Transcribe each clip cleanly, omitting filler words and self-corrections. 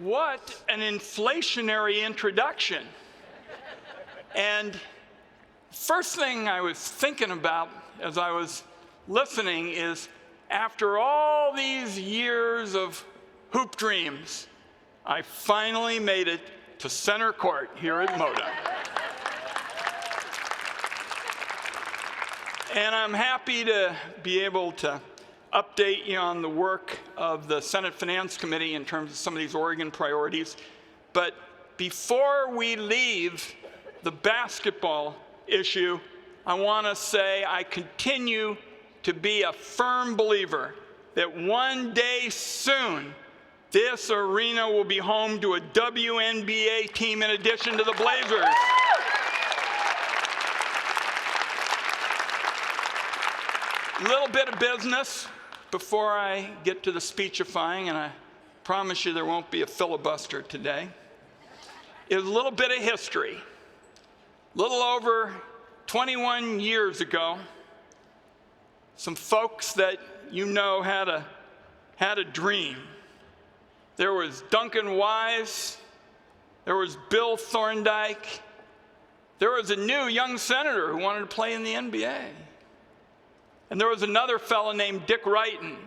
What an inflationary introduction. And first thing I was thinking about as I was listening is, after all these years of hoop dreams, I finally made it to center court here at MODA. And I'm happy to be able to update you on the work of the Senate Finance Committee in terms of some of these Oregon priorities. But before we leave the basketball issue, I want to say I continue to be a firm believer that one day soon, this arena will be home to a WNBA team in addition to the Blazers. A little bit of business before I get to the speechifying, and I promise you there won't be a filibuster today, is a little bit of history. A little over 21 years ago, some folks that you know had a dream. There was Duncan Wise, there was Bill Thorndike, there was a new young senator who wanted to play in the NBA. And there was another fellow named Dick Wyden.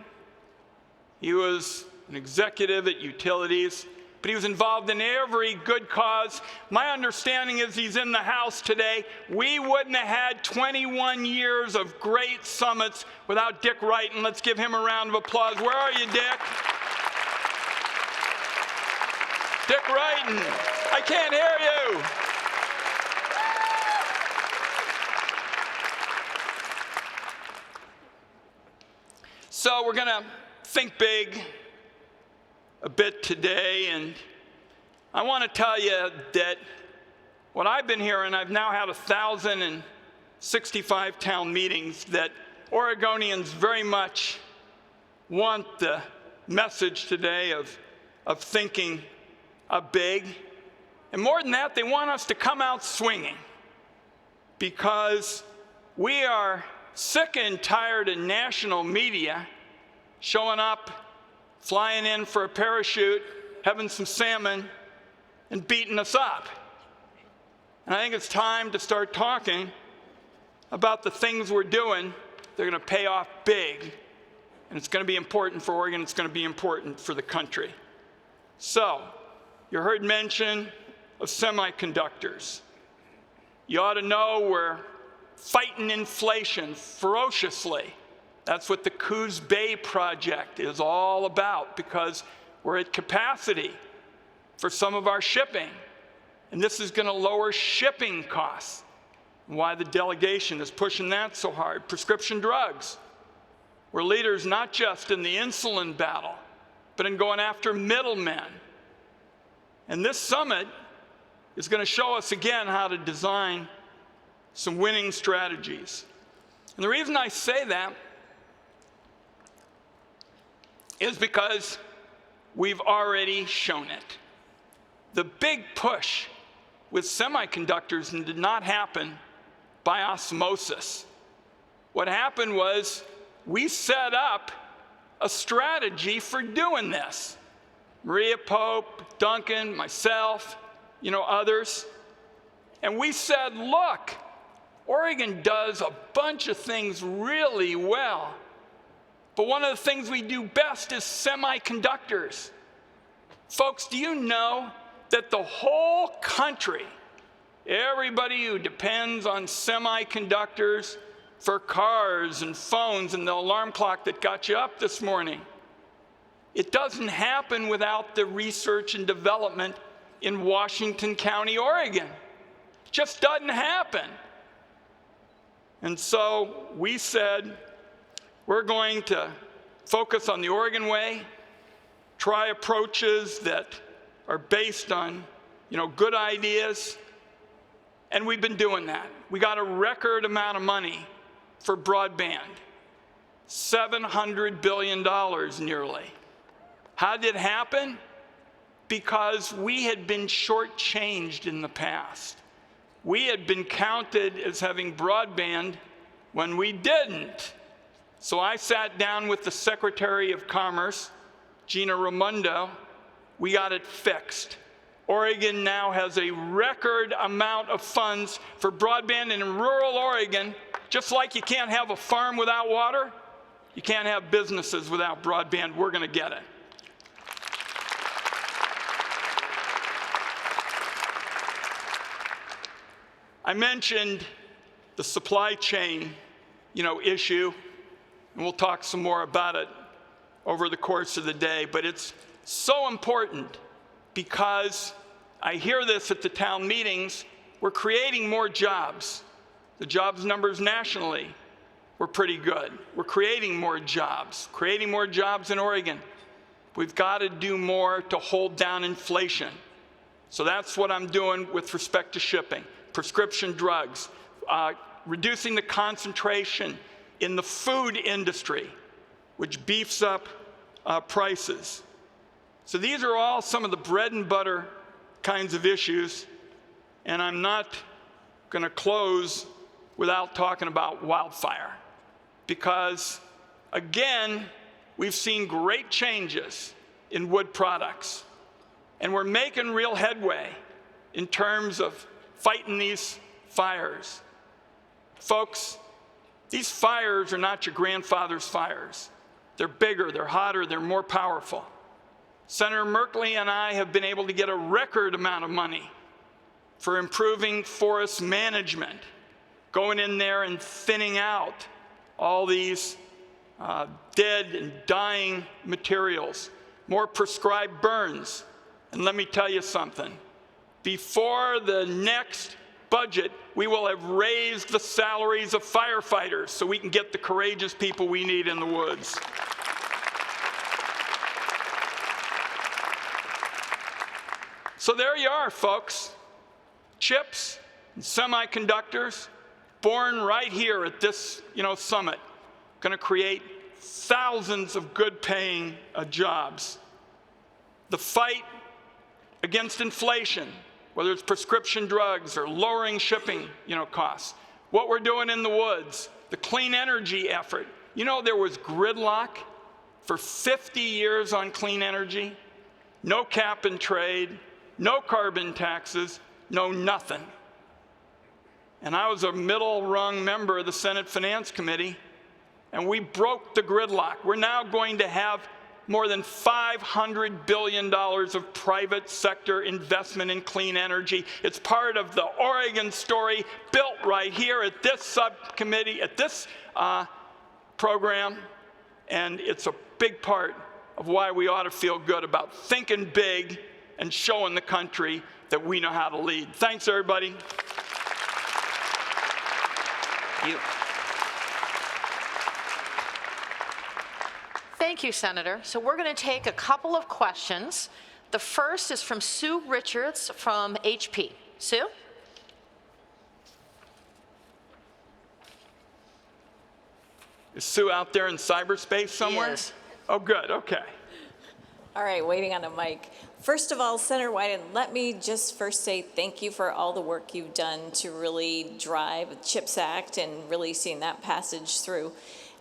He was an executive at Utilities, but he was involved in every good cause. My understanding is he's in the House today. We wouldn't have had 21 years of great summits without Dick Wyden. Let's give him a round of applause. Where are you, Dick? Dick Wyden, I can't hear you. So we're going to think big a bit today, and I want to tell you that what I've been hearing, I've now had 1,065 town meetings, that Oregonians very much want the message today of thinking big. And more than that, they want us to come out swinging, because we are sick and tired of national media showing up, flying in for a parachute, having some salmon, and beating us up. And I think it's time to start talking about the things we're doing. They're going to pay off big, and it's going to be important for Oregon. It's going to be important for the country. So, you heard mention of semiconductors. You ought to know we're fighting inflation ferociously. That's what the Coos Bay project is all about, because we're at capacity for some of our shipping. And this is going to lower shipping costs. Why the delegation is pushing that so hard. Prescription drugs. We're leaders not just in the insulin battle, but in going after middlemen. And this summit is going to show us again how to design some winning strategies. And the reason I say that is because we've already shown it. The big push with semiconductors did not happen by osmosis. What happened was we set up a strategy for doing this. Maria Pope, Duncan, myself, others. And we said, look, Oregon does a bunch of things really well, but one of the things we do best is semiconductors. Folks, do you know that the whole country, everybody who depends on semiconductors for cars and phones and the alarm clock that got you up this morning, it doesn't happen without the research and development in Washington County, Oregon. It just doesn't happen. And so we said, we're going to focus on the Oregon way, try approaches that are based on, good ideas, and we've been doing that. We got a record amount of money for broadband, $700 billion nearly. How did it happen? Because we had been shortchanged in the past. We had been counted as having broadband when we didn't. So I sat down with the Secretary of Commerce, Gina Raimondo, we got it fixed. Oregon now has a record amount of funds for broadband, and in rural Oregon, just like you can't have a farm without water, you can't have businesses without broadband. We're going to get it. I mentioned the supply chain, issue, and we'll talk some more about it over the course of the day, but it's so important because I hear this at the town meetings. We're creating more jobs. The jobs numbers nationally were pretty good. We're creating more jobs in Oregon. We've got to do more to hold down inflation. So that's what I'm doing with respect to shipping, prescription drugs, reducing the concentration in the food industry, which beefs up prices. So these are all some of the bread and butter kinds of issues, and I'm not going to close without talking about wildfire, because again, we've seen great changes in wood products, and we're making real headway in terms of fighting these fires. Folks, these fires are not your grandfather's fires. They're bigger, they're hotter, they're more powerful. Senator Merkley and I have been able to get a record amount of money for improving forest management, going in there and thinning out all these dead and dying materials, more prescribed burns. And let me tell you something, before the next budget, we will have raised the salaries of firefighters so we can get the courageous people we need in the woods. So there you are, folks. Chips and semiconductors born right here at this summit, going to create thousands of good-paying jobs. The fight against inflation, whether it's prescription drugs or lowering shipping costs, what we're doing in the woods, the clean energy effort. There was gridlock for 50 years on clean energy, no cap and trade, no carbon taxes, no nothing. And I was a middle-rung member of the Senate Finance Committee, and we broke the gridlock. We're now going to have more than $500 billion of private sector investment in clean energy. It's part of the Oregon story, built right here at this subcommittee, at this program, and it's a big part of why we ought to feel good about thinking big and showing the country that we know how to lead. Thanks, everybody. Thank you. Thank you, Senator. So we're going to take a couple of questions. The first is from Sue Richards from HP. Sue? Is Sue out there in cyberspace somewhere? Yes. Oh, good. Okay. All right, waiting on a mic. First of all, Senator Wyden, let me just first say thank you for all the work you've done to really drive the CHIPS Act and really seeing that passage through.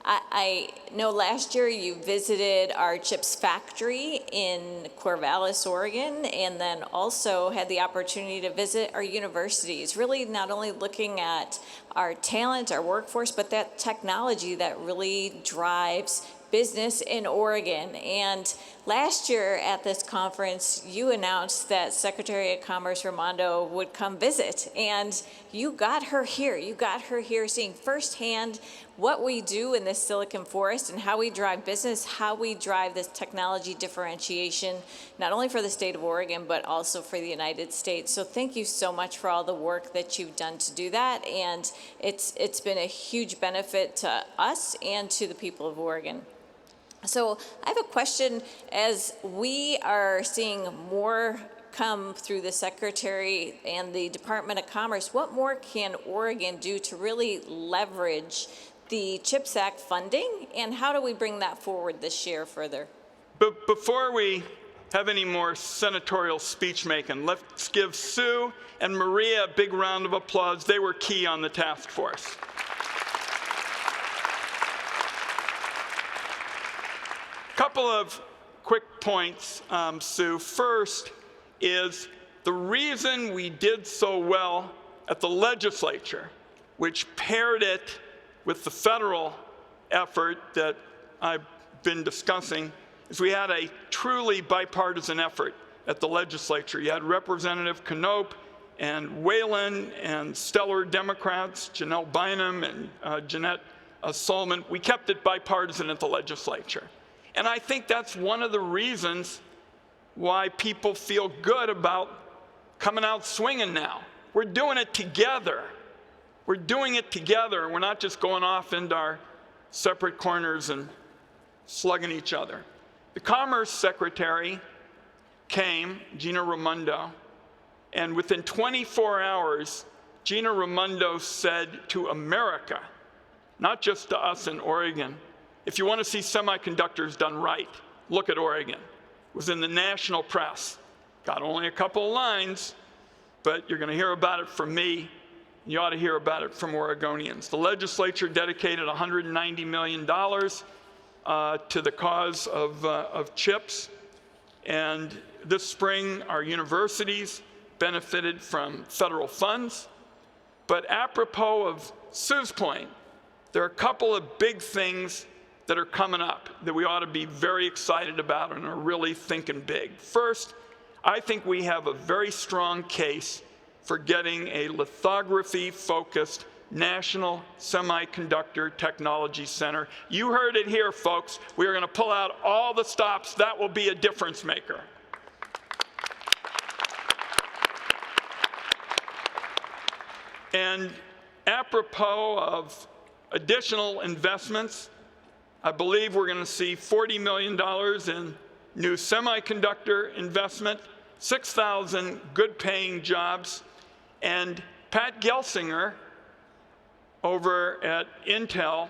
I know last year you visited our CHIPS factory in Corvallis, Oregon, and then also had the opportunity to visit our universities, really not only looking at our talent, our workforce, but that technology that really drives business in Oregon. And last year at this conference, you announced that Secretary of Commerce Raimondo would come visit, and you got her here. You got her here seeing firsthand what we do in this Silicon Forest and how we drive business, how we drive this technology differentiation, not only for the state of Oregon, but also for the United States. So thank you so much for all the work that you've done to do that. And it's been a huge benefit to us and to the people of Oregon. So I have a question. As we are seeing more come through the Secretary and the Department of Commerce, what more can Oregon do to really leverage the CHIPS Act funding, and how do we bring that forward this year further? But before we have any more senatorial speech making, let's give Sue and Maria a big round of applause. They were key on the task force. Couple of quick points, Sue. First is the reason we did so well at the legislature, which paired it with the federal effort that I've been discussing, is we had a truly bipartisan effort at the legislature. You had Representative Knope and Wyden and stellar Democrats, Janelle Bynum and Jeanette Solomon. We kept it bipartisan at the legislature. And I think that's one of the reasons why people feel good about coming out swinging now. We're doing it together. We're doing it together. We're not just going off into our separate corners and slugging each other. The Commerce Secretary came, Gina Raimondo, and within 24 hours, Gina Raimondo said to America, not just to us in Oregon, if you want to see semiconductors done right, look at Oregon. It was in the national press. Got only a couple of lines, but you're going to hear about it from me. You ought to hear about it from Oregonians. The legislature dedicated $190 million to the cause of chips. And this spring, our universities benefited from federal funds. But apropos of Sue's point, there are a couple of big things that are coming up that we ought to be very excited about and are really thinking big. First, I think we have a very strong case for getting a lithography-focused National Semiconductor Technology Center. You heard it here, folks. We are going to pull out all the stops. That will be a difference maker. And apropos of additional investments, I believe we're going to see $40 million in new semiconductor investment, 6,000 good-paying jobs, and Pat Gelsinger over at Intel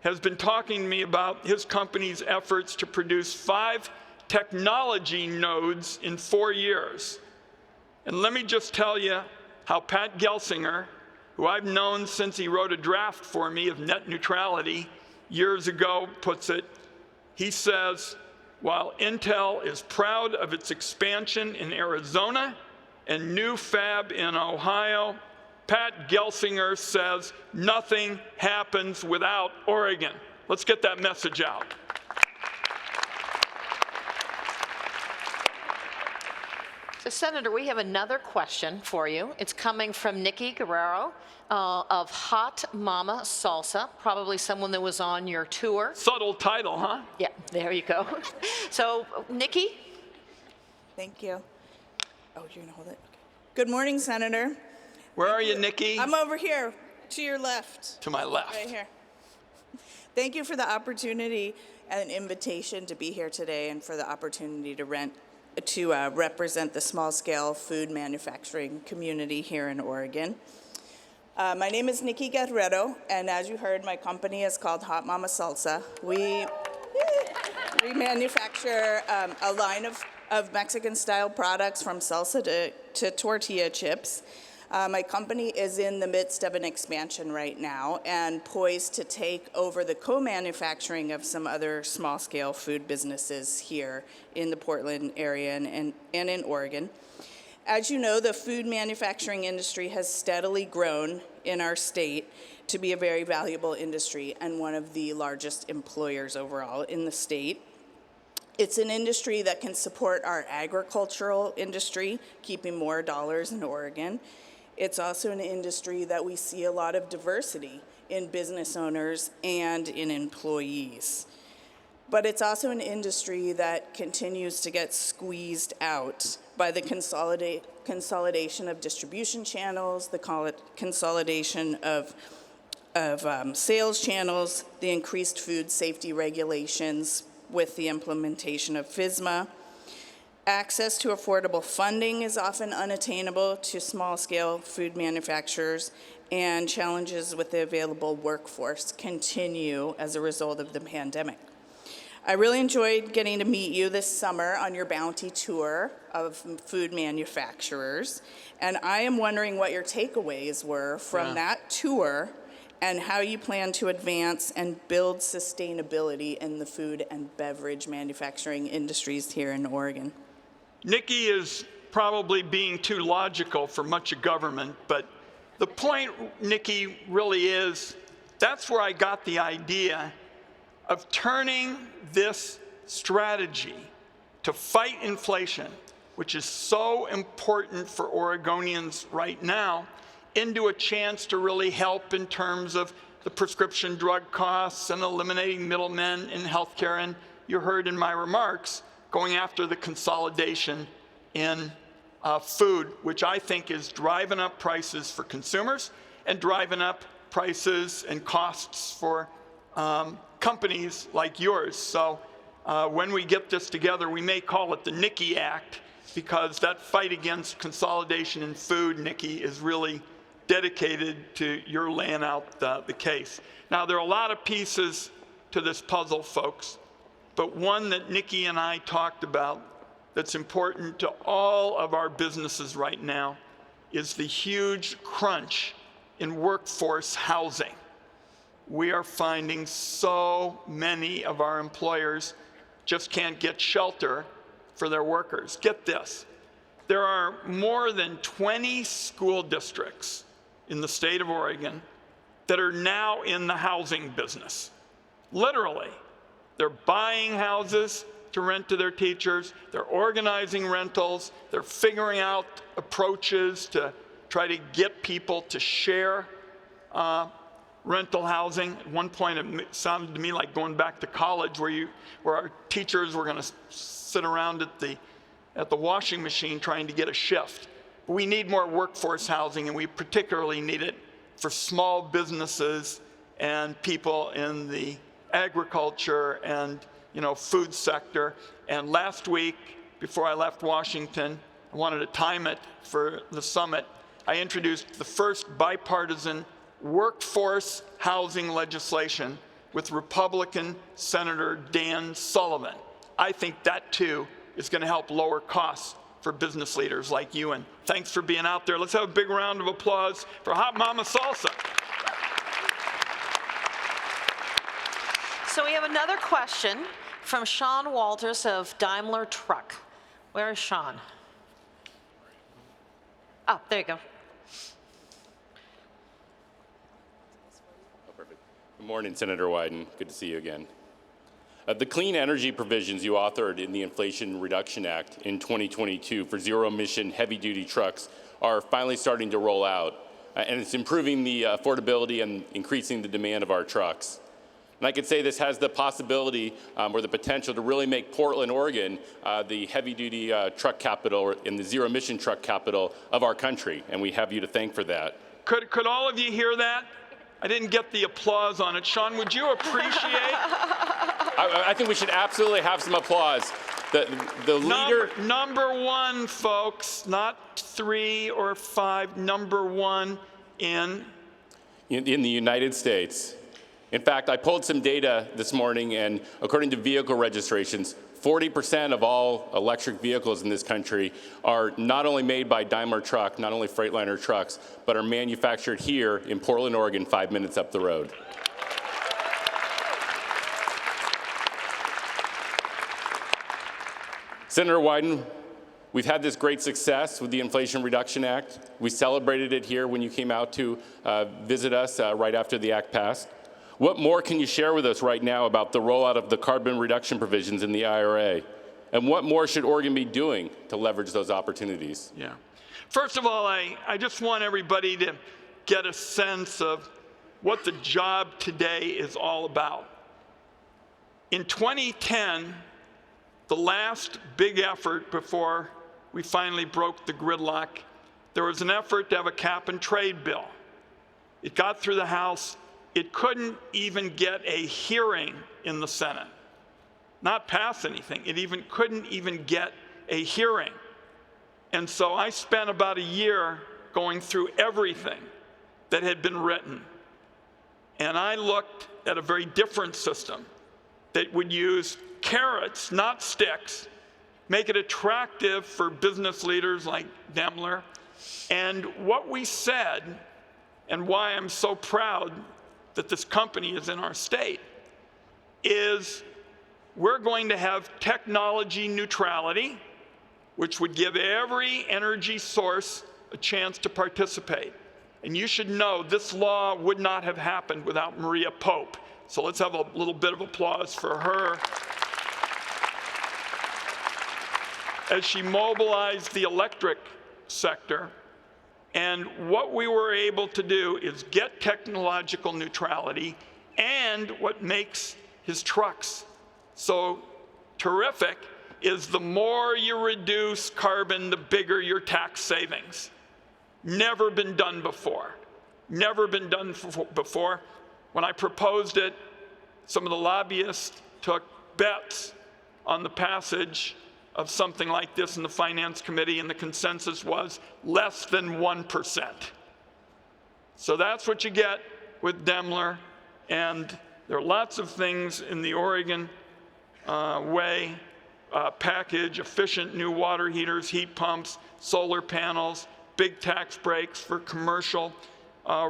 has been talking to me about his company's efforts to produce 5 technology nodes in 4 years. And let me just tell you how Pat Gelsinger, who I've known since he wrote a draft for me of net neutrality years ago, puts it. He says, while Intel is proud of its expansion in Arizona and new fab in Ohio, Pat Gelsinger says nothing happens without Oregon. Let's get that message out. So, Senator, we have another question for you. It's coming from Nikki Guerrero of Hot Mama Salsa, probably someone that was on your tour. Subtle title, huh? Yeah, there you go. So, Nikki? Thank you. Oh, you're going to hold it? Okay. Good morning, Senator. Where are you, Nikki? I'm over here, to your left. To my left. Right here. Thank you for the opportunity and invitation to be here today and for the opportunity to represent the small-scale food manufacturing community here in Oregon. My name is Nikki Guerrero, and as you heard, my company is called Hot Mama Salsa. We manufacture a line of Mexican-style products from salsa to tortilla chips. My company is in the midst of an expansion right now and poised to take over the co-manufacturing of some other small-scale food businesses here in the Portland area and in Oregon. As you know, the food manufacturing industry has steadily grown in our state to be a very valuable industry and one of the largest employers overall in the state. It's an industry that can support our agricultural industry, keeping more dollars in Oregon. It's also an industry that we see a lot of diversity in business owners and in employees. But it's also an industry that continues to get squeezed out by the consolidation of distribution channels, the consolidation of sales channels, the increased food safety regulations with the implementation of FSMA. Access to affordable funding is often unattainable to small-scale food manufacturers, and challenges with the available workforce continue as a result of the pandemic. I really enjoyed getting to meet you this summer on your bounty tour of food manufacturers, and I am wondering what your takeaways were from that tour and how you plan to advance and build sustainability in the food and beverage manufacturing industries here in Oregon. Nikki is probably being too logical for much of government, but the point, Nikki, really is that's where I got the idea of turning this strategy to fight inflation, which is so important for Oregonians right now, into a chance to really help in terms of the prescription drug costs and eliminating middlemen in healthcare. And you heard in my remarks, going after the consolidation in food, which I think is driving up prices for consumers and driving up prices and costs for companies like yours. So when we get this together, we may call it the Nikki Act, because that fight against consolidation in food, Nikki, is really dedicated to your laying out the case. Now, there are a lot of pieces to this puzzle, folks, but one that Nikki and I talked about that's important to all of our businesses right now is the huge crunch in workforce housing. We are finding so many of our employers just can't get shelter for their workers. Get this, there are more than 20 school districts in the state of Oregon that are now in the housing business. Literally, they're buying houses to rent to their teachers, they're organizing rentals, they're figuring out approaches to try to get people to share rental housing. At one point, it sounded to me like going back to college, where our teachers were going to sit around at the washing machine trying to get a shift. We need more workforce housing, and we particularly need it for small businesses and people in the agriculture and food sector. And last week, before I left Washington, I wanted to time it for the summit, I introduced the first bipartisan workforce housing legislation with Republican Senator Dan Sullivan. I think that too is going to help lower costs for business leaders like you. And thanks for being out there. Let's have a big round of applause for Hot Mama Salsa. So we have another question from Sean Walters of Daimler Truck. Where is Sean? Oh, there you go. Oh, perfect. Good morning, Senator Wyden. Good to see you again. The clean energy provisions you authored in the Inflation Reduction Act in 2022 for zero-emission heavy-duty trucks are finally starting to roll out, and it's improving the affordability and increasing the demand of our trucks. And I could say this has the possibility or the potential to really make Portland, Oregon, the heavy-duty truck capital and the zero-emission truck capital of our country, and we have you to thank for that. Could all of you hear that? I didn't get the applause on it. Sean, would you appreciate? I think we should absolutely have some applause. The leader. Number one, folks, not 3 or 5, number one in the United States. In fact, I pulled some data this morning, and according to vehicle registrations, 40% of all electric vehicles in this country are not only made by Daimler Truck, not only Freightliner trucks, but are manufactured here in Portland, Oregon, 5 minutes up the road. Senator Wyden, we've had this great success with the Inflation Reduction Act. We celebrated it here when you came out to visit us right after the act passed. What more can you share with us right now about the rollout of the carbon reduction provisions in the IRA? And what more should Oregon be doing to leverage those opportunities? Yeah. First of all, I just want everybody to get a sense of what the job today is all about. In 2010, the last big effort before we finally broke the gridlock, there was an effort to have a cap and trade bill. It got through the House. It couldn't even get a hearing in the Senate, not pass anything. It couldn't even get a hearing. And so I spent about a year going through everything that had been written. And I looked at a very different system that would use carrots, not sticks, make it attractive for business leaders like Daimler. And what we said, and why I'm so proud that this company is in our state, is we're going to have technology neutrality, which would give every energy source a chance to participate. And you should know this law would not have happened without Maria Pope. So let's have a little bit of applause for her as she mobilized the electric sector. And what we were able to do is get technological neutrality, and what makes his trucks so terrific is the more you reduce carbon, the bigger your tax savings. Never been done before. Never been done before. When I proposed it, some of the lobbyists took bets on the passage of something like this in the Finance Committee, and the consensus was less than 1%. So that's what you get with Daimler, and there are lots of things in the Oregon way package: efficient new water heaters, heat pumps, solar panels, big tax breaks for commercial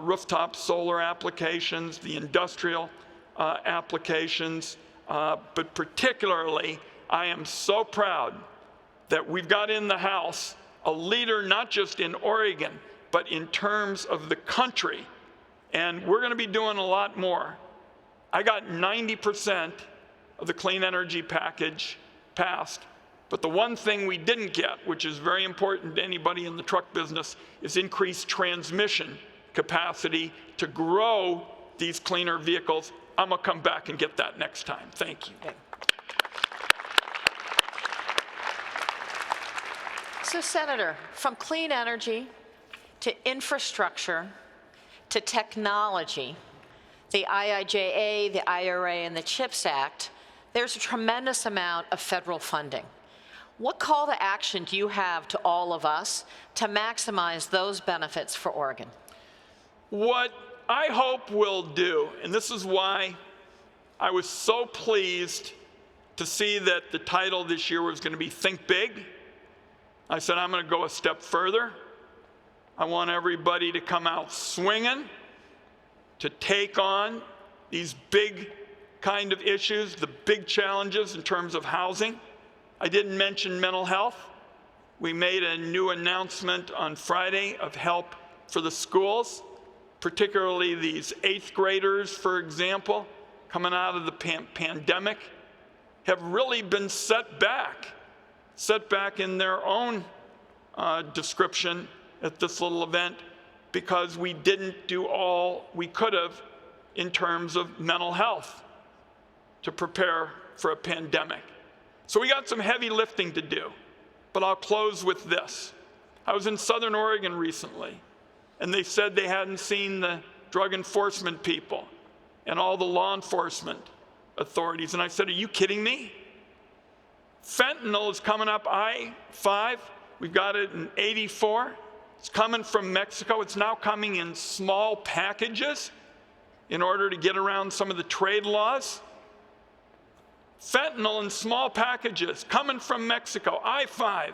rooftop solar applications, the industrial applications, but particularly I am so proud that we've got in the House a leader not just in Oregon, but in terms of the country. And we're going to be doing a lot more. I got 90% of the clean energy package passed, but the one thing we didn't get, which is very important to anybody in the truck business, is increased transmission capacity to grow these cleaner vehicles. I'm going to come back and get that next time. Thank you. Okay. So, Senator, from clean energy to infrastructure to technology, the IIJA, the IRA, and the CHIPS Act, there's a tremendous amount of federal funding. What call to action do you have to all of us to maximize those benefits for Oregon? What I hope we'll do, and this is why I was so pleased to see that the title this year was going to be Think Big. I said, I'm going to go a step further. I want everybody to come out swinging, to take on these big kind of issues, the big challenges in terms of housing. I didn't mention mental health. We made a new announcement on Friday of help for the schools, particularly these 8th graders, for example, coming out of the pandemic, have really been set back in their own description at this little event, because we didn't do all we could have in terms of mental health to prepare for a pandemic. So we got some heavy lifting to do, but I'll close with this. I was in Southern Oregon recently, and they said they hadn't seen the drug enforcement people and all the law enforcement authorities. And I said, are you kidding me? Fentanyl is coming up I-5. We've got it in 84. It's coming from Mexico. It's now coming in small packages in order to get around some of the trade laws. Fentanyl in small packages coming from Mexico, I-5.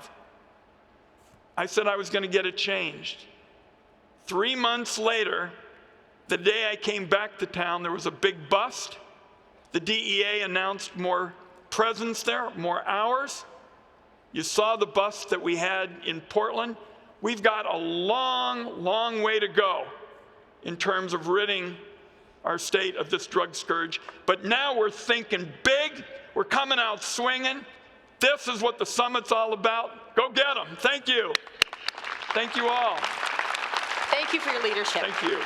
I said I was going to get it changed. 3 months later, the day I came back to town, there was a big bust. The DEA announced more presence there, more hours. You saw the bust that we had in Portland. We've got a long, long way to go in terms of ridding our state of this drug scourge. But now we're thinking big. We're coming out swinging. This is what the summit's all about. Go get them. Thank you. Thank you all. Thank you for your leadership. Thank you.